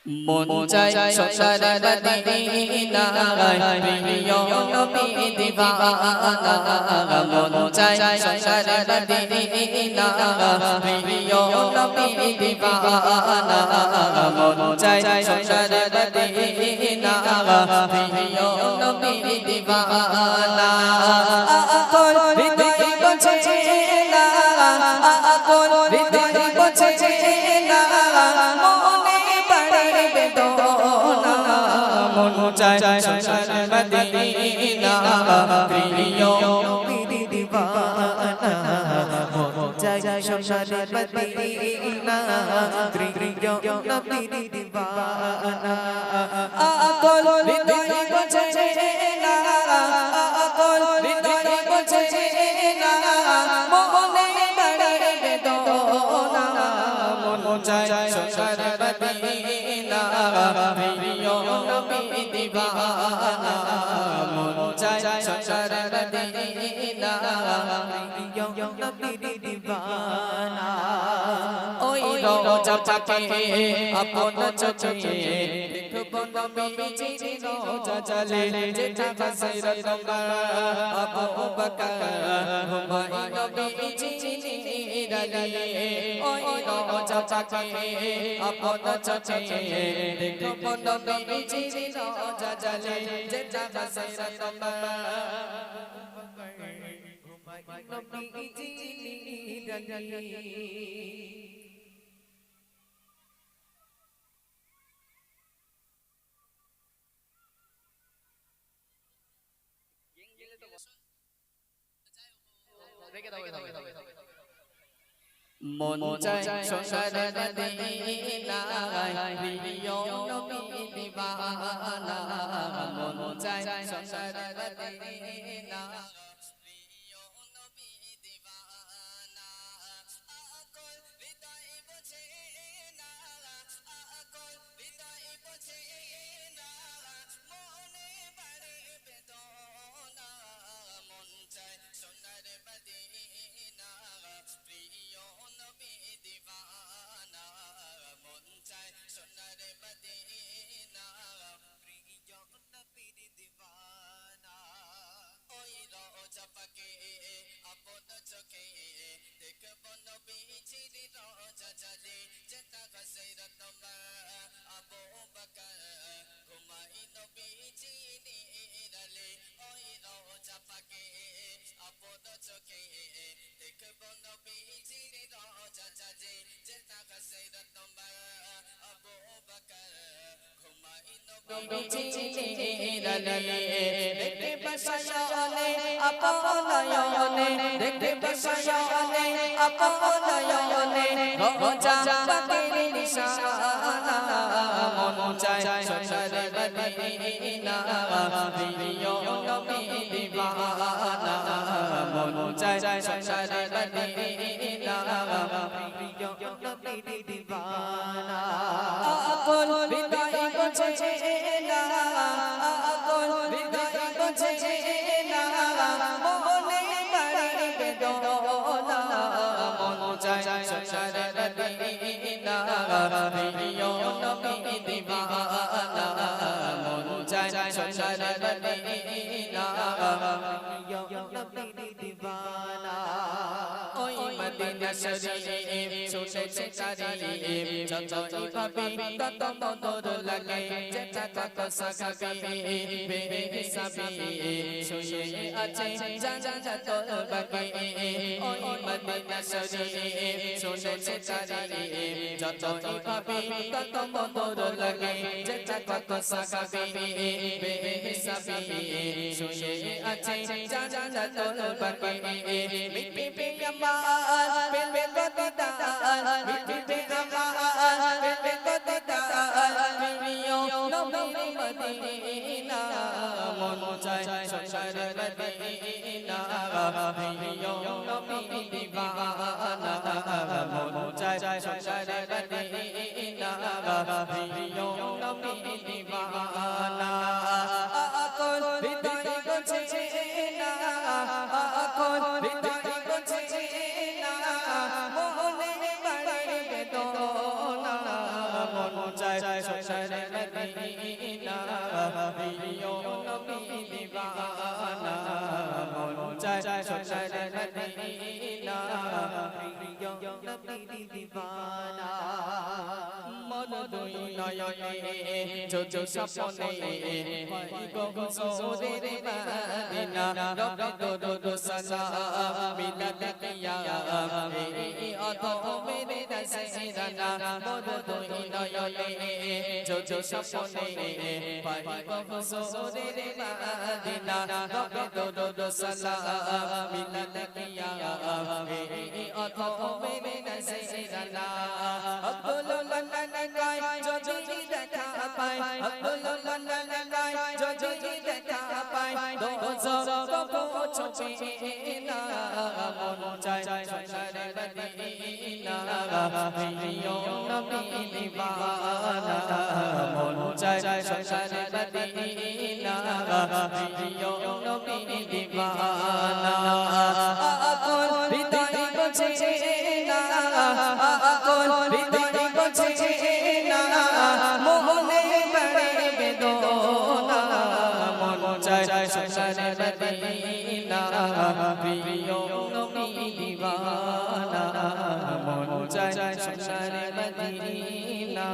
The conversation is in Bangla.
মন চাই সোনার মদিনা প্রিয় নবী দিওয়ানা মন চাই সোনার মদিনা প্রিয় নবী দিওয়ানা মন চাই সোনার মদিনা প্রিয় নবী দিওয়ানা আকল হৃদয় বলছে না আকল হৃদয় বলছে না মন চাই সোনার মদিনা প্রিয় নবীর দিওয়ানা মন চাই সোনার মদিনা প্রিয় নবীর দিওয়ানা আকল হৃদয় বলছে না আকল হৃদয় বলছে না মনে বড় বেদনা মন চাই সোনার মদিনা প্রিয় নবী দিওয়ানা মন চাই সোনার মদিনা প্রিয় নবী দিওয়ানা ওই রোজা পাকে আপন চোখে দেখব নবীজি রোজা চলে যেটা গাছের তলা আবু বকর হুমায়ুন নবীজি নিরালে ওই রোজা পাকে আপন চোখে দেখব নবীজি রোজা চলে যেটা গাছের তলা হুমায়ুন নবীজি নিরালে মন চাই সোনার মদিনা প্রিয় নবী দিওয়ানা মন চাই সোনার মদিনা প্রিয় নবী দিওয়ানা আকল হৃদয় বোঝে না আকল হৃদয় বোঝে না মনে বাড়ে বেদনা মন চাই সোনার মদিনা প্রিয় নবী দিওয়ানা মন চাই সোনার মদিনা প্রিয় নবী দিওয়ানা ওই রোজা পাকে আপন চোখে দেখব নবীজির রোজা চলে যেটা গাছের তলা আবু বকর হুমায়ুন নবীজি নিরালে ওই রোজা পাকে আপন চোখে দেখব নবীজির রোজা চলে যেটা গাছের তলা আবু বকর হুমায়ুন নবীজি নিরালে দেখতে বসায়নে আপনয়নে দেখতে বসায়নে আপনয়নে রোজা পাকের নিশানা মন চাই সোনার মদিনা প্রিয় নবী দিওয়ানা মন চাই সোনার মদিনা প্রিয় নবী দিওয়ানা আকল হৃদয় বলছে না আকল হৃদয় বলছে না মনে বাড়ে বেদনা মন চাই সোনার মদিনা প্রিয় নবী দিওয়ানা মন চাই সোনার মদিনা প্রিয় নবী দিওয়ানা ওই মদিনা শরীফ শুনেছে তারিফ যতই ভাবি তত মধুর লাগে যেটা কত সাকাবি বেহিসাবি শুয়ে আছে জান্নাতুল বাকি ওই মদিনা শরীফ শুনেছে তারিফ যতই ভাবি তত মধুর লাগে যেটা কত সাকাবি বেহিসাবি শুয়ে আছে জান্নাতুল বাকি মিটি আমার পেলে কতদার মিটি আমার পেলে কতদার প্রিয় নবী মদিনা মন চাই সোনার মদিনা প্রিয় নবী দিওয়ানা মন চাই সোনার মদিনা প্রিয় নবী দিওয়ানা আকল হৃদয় বলছে না আকল হৃদয় বলছে না মনে বাড়ে বেদনা সংসারে মদিনা প্রিয় নবী দিবানা মন চায় সংসারে মদিনা প্রিয় নবী দিবানা মন দুই নয়নে যোজো সপনে পাই গো হুজুরের মদিনা রবে দরুদ সালাম মিলাদ কিয়াম এই অধমের নসরানা মন দুই নয়নে যোজো সপনে পাই গো হুজুরের মদিনা রবে দরুদ সালাম মিলাদ কিয়াম এই অধমের নসরানা আব্দুল্লাহ গায় যদি দেখা পায় আব্দুল্লাহ গায় যদি দেখা পায় দোজখ পৌঁছবে না মন চায় সংসারে মদিনা প্রিয় নবী দিবানা মন চায় সংসারে মদিনা প্রিয় নবী দিবানা আপন হৃদয় বোঝে না আপন হৃদয় বোঝে না মোহনে বড়ে বেদনা মন চায় সংসারে মদিনা প্রিয় নবী দিবানা মন চায় সংসারে মদিনা